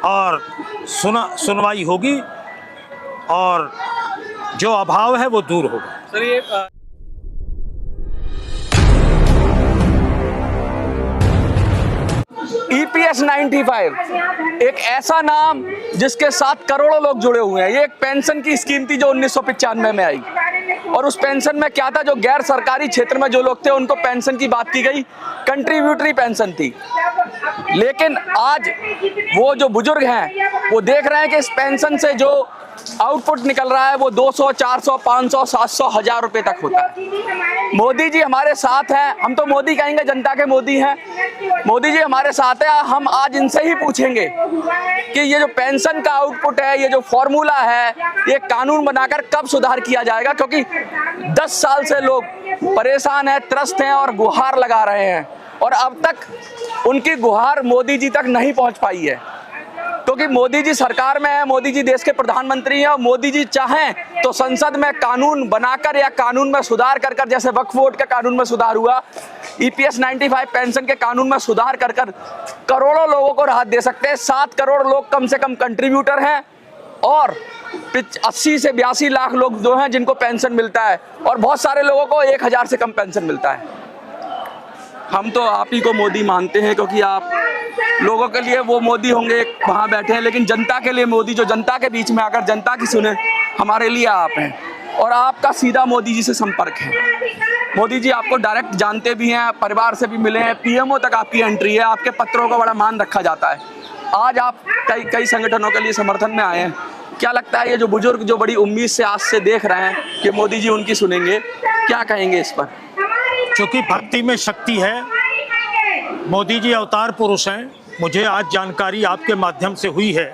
और सुनवाई होगी और जो अभाव है वो दूर होगा। सर ये EPS 95 एक ऐसा नाम जिसके साथ करोड़ों लोग जुड़े हुए हैं। ये एक पेंशन की स्कीम थी जो 1995 में आई, और उस पेंशन में क्या था, जो गैर सरकारी क्षेत्र में जो लोग थे उनको पेंशन की बात की गई, कंट्रीब्यूटरी पेंशन थी। लेकिन आज वो जो बुजुर्ग हैं वो देख रहे हैं कि इस पेंशन से जो आउटपुट निकल रहा है वो 200, 400, 500, 700, 1000 रुपए तक होता है। मोदी जी हमारे साथ हैं, हम तो मोदी कहेंगे, जनता के मोदी हैं। मोदी जी हमारे साथ है। हम आज इनसे ही पूछेंगे कि ये जो पेंशन का आउटपुट है, ये जो फॉर्मूला है, ये कानून बनाकर कब सुधार किया जाएगा, क्योंकि 10 साल से लोग परेशान हैं, त्रस्त हैं और गुहार लगा रहे हैं, और अब तक उनकी गुहार मोदी जी तक नहीं पहुंच पाई है। क्योंकि मोदी जी सरकार में है, मोदी जी देश के प्रधानमंत्री हैं, और मोदी जी चाहें तो संसद में कानून बनाकर या कानून में सुधार कर कर, जैसे वक्फ बोर्ड के कानून में सुधार हुआ, EPS 95 पेंशन के कानून में सुधार कर कर करोड़ों लोगों को राहत दे सकते हैं। 7 करोड़ लोग कम से कम कंट्रीब्यूटर हैं, और 80 से 82 लाख लोग जो हैं जिनको पेंशन मिलता है, और बहुत सारे लोगों को 1000 से कम पेंशन मिलता है। हम तो आप ही को मोदी मानते हैं, क्योंकि आप लोगों के लिए वो मोदी होंगे वहाँ बैठे हैं, लेकिन जनता के लिए मोदी, जो जनता के बीच में आकर जनता की सुने, हमारे लिए आप हैं। और आपका सीधा मोदी जी से संपर्क है। मोदी जी आपको डायरेक्ट जानते भी हैं, परिवार से भी मिले हैं, PMO तक आपकी एंट्री है, आपके पत्रों का बड़ा मान रखा जाता है। आज आप कई संगठनों के लिए समर्थन में आए हैं। क्या लगता है, ये जो बुजुर्ग जो बड़ी उम्मीद से आज से देख रहे हैं कि मोदी जी उनकी सुनेंगे, क्या कहेंगे इस पर? क्योंकि भक्ति में शक्ति है, मोदी जी अवतार पुरुष हैं। मुझे आज जानकारी आपके माध्यम से हुई है,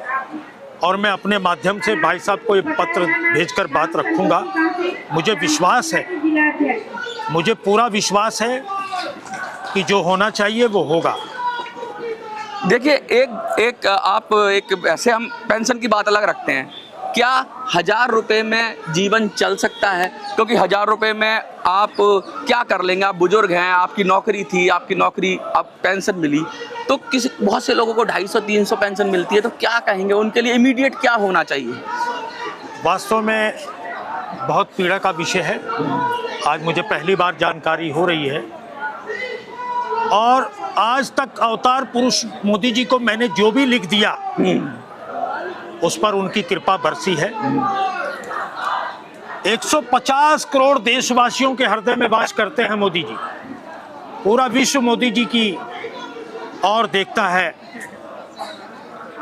और मैं अपने माध्यम से भाई साहब को एक पत्र भेजकर बात रखूंगा। मुझे विश्वास है, मुझे पूरा विश्वास है कि जो होना चाहिए वो होगा। देखिए, एक ऐसे हम पेंशन की बात अलग रखते हैं, क्या 1000 रुपये में जीवन चल सकता है? क्योंकि 1000 रुपये में आप क्या कर लेंगे? आप बुजुर्ग हैं, आपकी नौकरी थी, आपकी नौकरी अब पेंशन मिली, तो बहुत से लोगों को 250-300 पेंशन मिलती है, तो क्या कहेंगे उनके लिए इमीडिएट क्या होना चाहिए? वास्तव में बहुत पीड़ा का विषय है। आज मुझे पहली बार जानकारी हो रही है, और आज तक अवतार पुरुष मोदी जी को मैंने जो भी लिख दिया उस पर उनकी कृपा बरसी है। 150 करोड़ देशवासियों के हृदय में वास करते हैं मोदी जी। पूरा विश्व मोदी जी की ओर देखता है,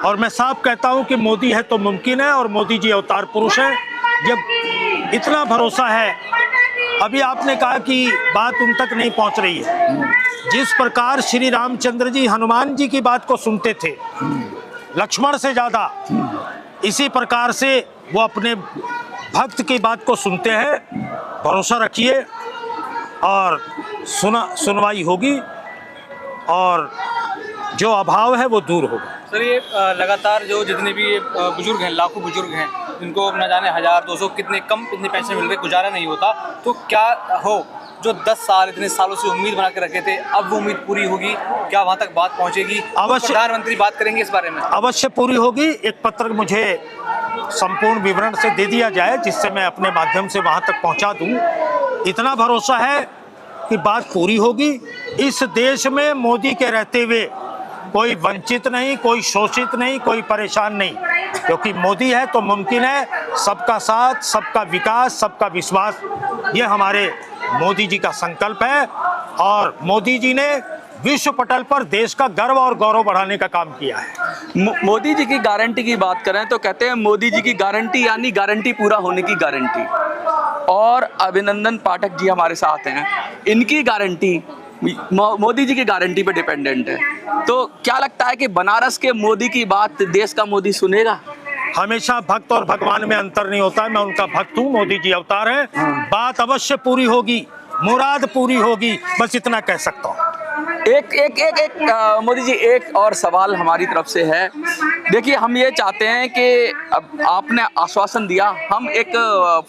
और मैं साफ कहता हूं कि मोदी है तो मुमकिन है, और मोदी जी अवतार पुरुष है। जब इतना भरोसा है, अभी आपने कहा कि बात उन तक नहीं पहुंच रही है। जिस प्रकार श्री रामचंद्र जी हनुमान जी की बात को सुनते थे, लक्ष्मण से ज्यादा, इसी प्रकार से वो अपने भक्त की बात को सुनते हैं। भरोसा रखिए, और सुनवाई होगी, और जो अभाव है वो दूर होगा। सर ये लगातार जो जितने भी बुजुर्ग हैं, लाखों बुजुर्ग हैं, जिनको न जाने 1000, 200 कितने पैसे मिल रहे, गुजारा नहीं होता, तो क्या हो, जो 10 साल इतने सालों से उम्मीद बना के रखे थे, अब वो उम्मीद पूरी होगी? क्या वहाँ तक बात पहुँचेगी? अवश्य, प्रधानमंत्री बात करेंगे इस बारे में? अवश्य पूरी होगी। एक पत्र मुझे संपूर्ण विवरण से दे दिया जाए, जिससे मैं अपने माध्यम से वहाँ तक पहुँचा दूँ। इतना भरोसा है कि बात पूरी होगी। इस देश में मोदी के रहते हुए कोई वंचित नहीं, कोई शोषित नहीं, कोई परेशान नहीं, क्योंकि मोदी है तो मुमकिन है। सबका साथ, सबका विकास, सबका विश्वास, ये हमारे मोदी जी का संकल्प है, और मोदी जी ने विश्व पटल पर देश का गर्व और गौरव बढ़ाने का काम किया है। मोदी जी की गारंटी की बात करें तो कहते हैं मोदी जी की गारंटी यानी गारंटी पूरा होने की गारंटी, और अभिनंदन पाठक जी हमारे साथ हैं, इनकी गारंटी मोदी जी की गारंटी पे डिपेंडेंट है। तो क्या लगता है कि बनारस के मोदी की बात देश का मोदी सुनेगा? हमेशा भक्त और भगवान में अंतर नहीं होता है। मैं उनका भक्त हूँ, मोदी जी अवतार हैं। बात अवश्य पूरी होगी, मुराद पूरी होगी, बस इतना कह सकता हूँ। एक मोदी जी, एक और सवाल हमारी तरफ से है देखिए, हम ये चाहते हैं कि अब आपने आश्वासन दिया, हम एक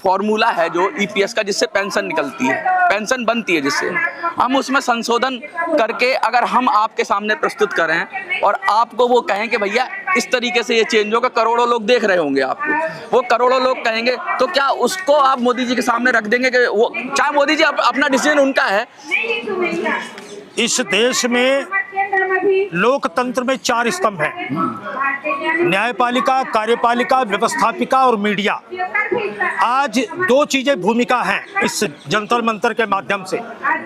फॉर्मूला है जो ईपीएस का, जिससे पेंशन निकलती है, पेंशन बनती है, जिससे हम उसमें संशोधन करके अगर हम आपके सामने प्रस्तुत करें और आपको वो कहें कि भैया इस तरीके से ये चेंज होगा, करोड़ों लोग देख रहे होंगे आपको, वो करोड़ों लोग कहेंगे, तो क्या उसको आप मोदी जी के सामने रख देंगे कि वो, चाहे मोदी जी अपना डिसीजन उनका है। इस देश में लोकतंत्र में 4 स्तंभ हैं: न्यायपालिका, कार्यपालिका, व्यवस्थापिका और मीडिया। आज 2 चीजें भूमिका हैं इस जंतर मंतर के माध्यम से,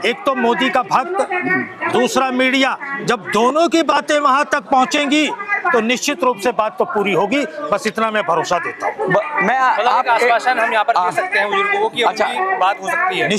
एक तो मोदी का भक्त, दूसरा मीडिया। जब दोनों की बातें वहां तक पहुंचेंगी तो निश्चित रूप से बात तो पूरी होगी। बस इतना मैं भरोसा देता हूँ। मैं आप आश्वासन हम यहाँ पर दे सकते हैं बुजुर्गों को कि उनकी बात हो सकती है।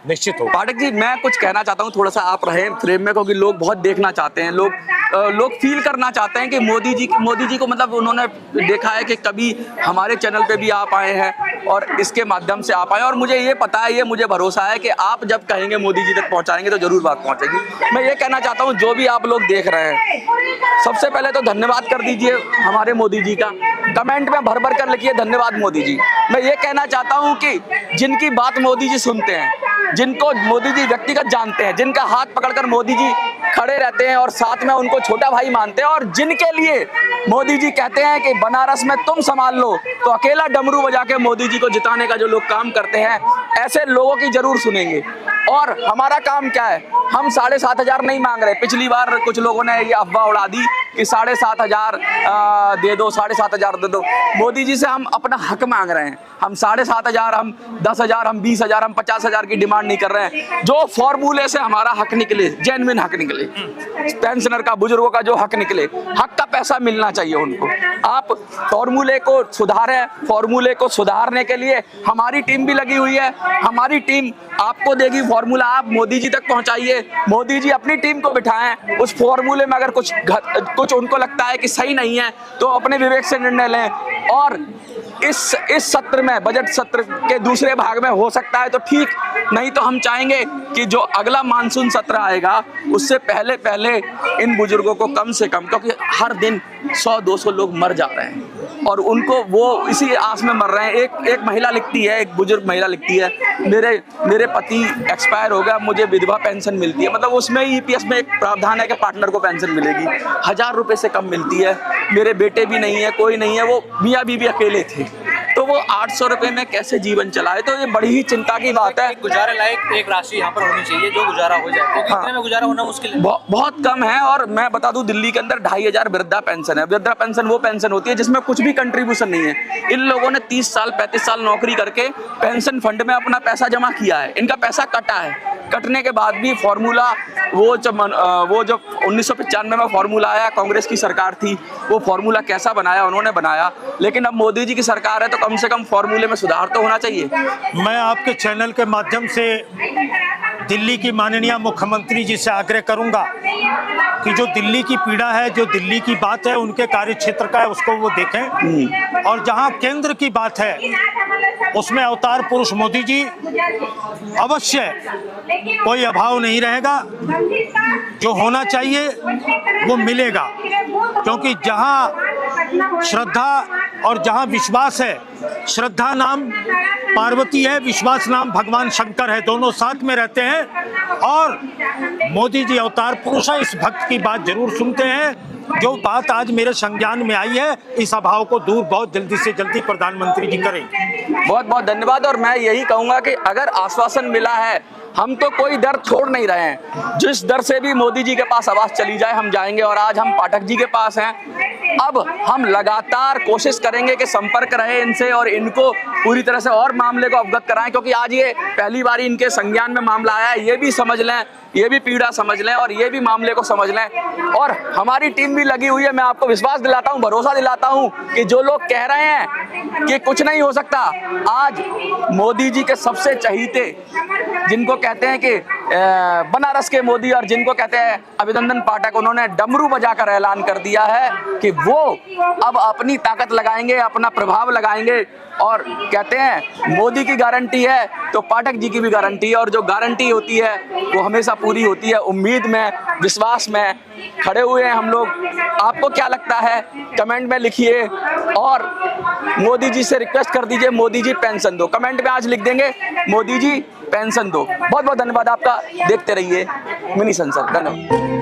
निश्चित हो। पाठक जी, मैं कुछ कहना चाहता हूँ, थोड़ा सा आप रहे फ्रेम में, क्योंकि लोग बहुत देखना चाहते हैं, लोग फील करना चाहते हैं कि मोदी जी को मतलब उन्होंने देखा है कि कभी हमारे चैनल पे भी आप आए हैं और इसके माध्यम से आप आए, और मुझे ये पता है, ये मुझे भरोसा है कि आप जब कहेंगे मोदी जी तक पहुँचाएंगे तो जरूर बात पहुँचेगी। मैं ये कहना चाहता हूँ, जो भी आप लोग देख रहे हैं, सबसे पहले तो धन्यवाद कर दीजिए हमारे मोदी जी का, कमेंट में भर भर कर लिखिए धन्यवाद मोदी जी। मैं ये कहना चाहता हूँ कि जिनकी बात मोदी जी सुनते हैं, जिनको मोदी जी व्यक्तिगत जानते हैं, जिनका हाथ पकड़कर मोदी जी खड़े रहते हैं और साथ में उनको छोटा भाई मानते हैं, और जिनके लिए मोदी जी कहते हैं कि बनारस में तुम संभाल लो, तो अकेला डमरू बजा के मोदी जी को जिताने का जो लोग काम करते हैं, ऐसे लोगों की जरूर सुनेंगे। और हमारा काम क्या है, हम 7,500 नहीं मांग रहे। पिछली बार कुछ लोगों ने ये अफवाह उड़ा दी कि 7,500 दे दो, 7,500 दे दो। मोदी जी से हम अपना हक मांग रहे हैं। हम 7,500, हम 10,000, हम 20,000, हम 50,000 की डिमांड नहीं कर रहे हैं। जो फॉर्मूले से हमारा हक निकले, जेन्युइन हक निकले, पेंशनर का, बुजुर्गों का जो हक निकले, हक का पैसा मिलना चाहिए उनको। आप फॉर्मूले को सुधारें। फॉर्मूले को सुधारने के लिए हमारी टीम भी लगी हुई है। हमारी टीम आपको देगी फॉर्मूला, आप मोदी जी तक पहुंचाइए। मोदी जी अपनी टीम को बिठाएं। उस फॉर्मूले में अगर कुछ उनको लगता है कि सही नहीं है तो अपने विवेक से निर्णय लें। और इस सत्र में, बजट सत्र के दूसरे भाग में हो सकता है तो ठीक, नहीं तो हम चाहेंगे कि जो अगला मानसून सत्र आएगा उससे पहले इन बुजुर्गों को कम से कम, क्योंकि हर दिन 100-200 लोग मर जा रहे हैं और उनको वो इसी आस में मर रहे हैं। एक महिला लिखती है, एक बुजुर्ग महिला लिखती है, मेरे पति एक्सपायर हो गया, मुझे विधवा पेंशन मिलती है। मतलब उसमें ईपीएस में एक प्रावधान है कि पार्टनर को पेंशन मिलेगी, 1,000 रुपए से कम मिलती है। मेरे बेटे भी नहीं है, कोई नहीं है, वो मियाँ बीवी अकेले थे, तो वो 800 रुपए में कैसे जीवन चलाए। तो ये बड़ी ही चिंता की बात है। गुजारे लायक एक राशि यहाँ पर होनी चाहिए जो गुजारा हो जाए, क्योंकि इतने में गुजारा होना मुश्किल है, बहुत कम है। और मैं बता दूं, दिल्ली के अंदर 2,500 वृद्धा पेंशन है। वृद्धा पेंशन वो पेंशन होती है जिसमें कुछ भी कंट्रीब्यूशन नहीं है। इन लोगों ने 30 साल 35 साल नौकरी करके पेंशन फंड में अपना पैसा जमा किया है, इनका पैसा कटा है। कटने के बाद भी फॉर्मूला, वो जब 1995 में फॉर्मूला आया, कांग्रेस की सरकार थी, वो फॉर्मूला कैसा बनाया, उन्होंने बनाया। लेकिन अब मोदी जी की सरकार है तो कम से कम फॉर्मूले में सुधार तो होना चाहिए। मैं आपके चैनल के माध्यम से दिल्ली की माननीय मुख्यमंत्री जी से आग्रह करूंगा कि जो दिल्ली की पीड़ा है, जो दिल्ली की बात है, उनके कार्य क्षेत्र का है, उसको वो देखें। और जहां केंद्र की बात है उसमें अवतार पुरुष मोदी जी अवश्य, कोई अभाव नहीं रहेगा। जो होना चाहिए वो मिलेगा, क्योंकि जहां श्रद्धा और जहां विश्वास है, श्रद्धा नाम पार्वती है, विश्वास नाम भगवान शंकर है, दोनों साथ में रहते हैं। और मोदी जी अवतार पुरुष है, इस भक्त की बात जरूर सुनते हैं। जो बात आज मेरे संज्ञान में आई है, इस अभाव को दूर बहुत जल्दी से जल्दी प्रधानमंत्री जी करें। बहुत बहुत धन्यवाद। और मैं यही कहूंगा कि अगर आश्वासन मिला है, हम तो कोई दर छोड़ नहीं रहे हैं। जिस दर से भी मोदी जी के पास आवाज चली जाए हम जाएंगे। और आज हम पाठक जी के पास हैं। अब हम लगातार कोशिश करेंगे कि संपर्क रहे इनसे और इनको पूरी तरह से और मामले को अवगत कराएं, क्योंकि आज ये पहली बार इनके संज्ञान में मामला आया है। ये भी समझ लें, ये भी पीड़ा समझ लें और ये भी मामले को समझ लें। और हमारी टीम भी लगी हुई है। मैं आपको विश्वास दिलाता हूं, भरोसा दिलाता हूं कि जो लोग कह रहे हैं कि कुछ नहीं हो सकता, आज मोदी जी के सबसे चहीते, जिनको कहते हैं कि बनारस के मोदी और जिनको कहते हैं अभिनंदन पाठक, उन्होंने डमरू बजाकर ऐलान कर दिया है कि वो अब अपनी ताकत लगाएंगे, अपना प्रभाव लगाएंगे। और कहते हैं मोदी की गारंटी है तो पाठक जी की भी गारंटी है, और जो गारंटी होती है वो हमेशा पूरी होती है। उम्मीद में, विश्वास में खड़े हुए हैं हम लोग। आपको क्या लगता है कमेंट में लिखिए, और मोदी जी से रिक्वेस्ट कर दीजिए मोदी जी पेंशन दो। कमेंट में आज लिख देंगे मोदी जी पेंशन दो। बहुत बहुत धन्यवाद आपका। देखते रहिए मिनी संसद। धन्यवाद।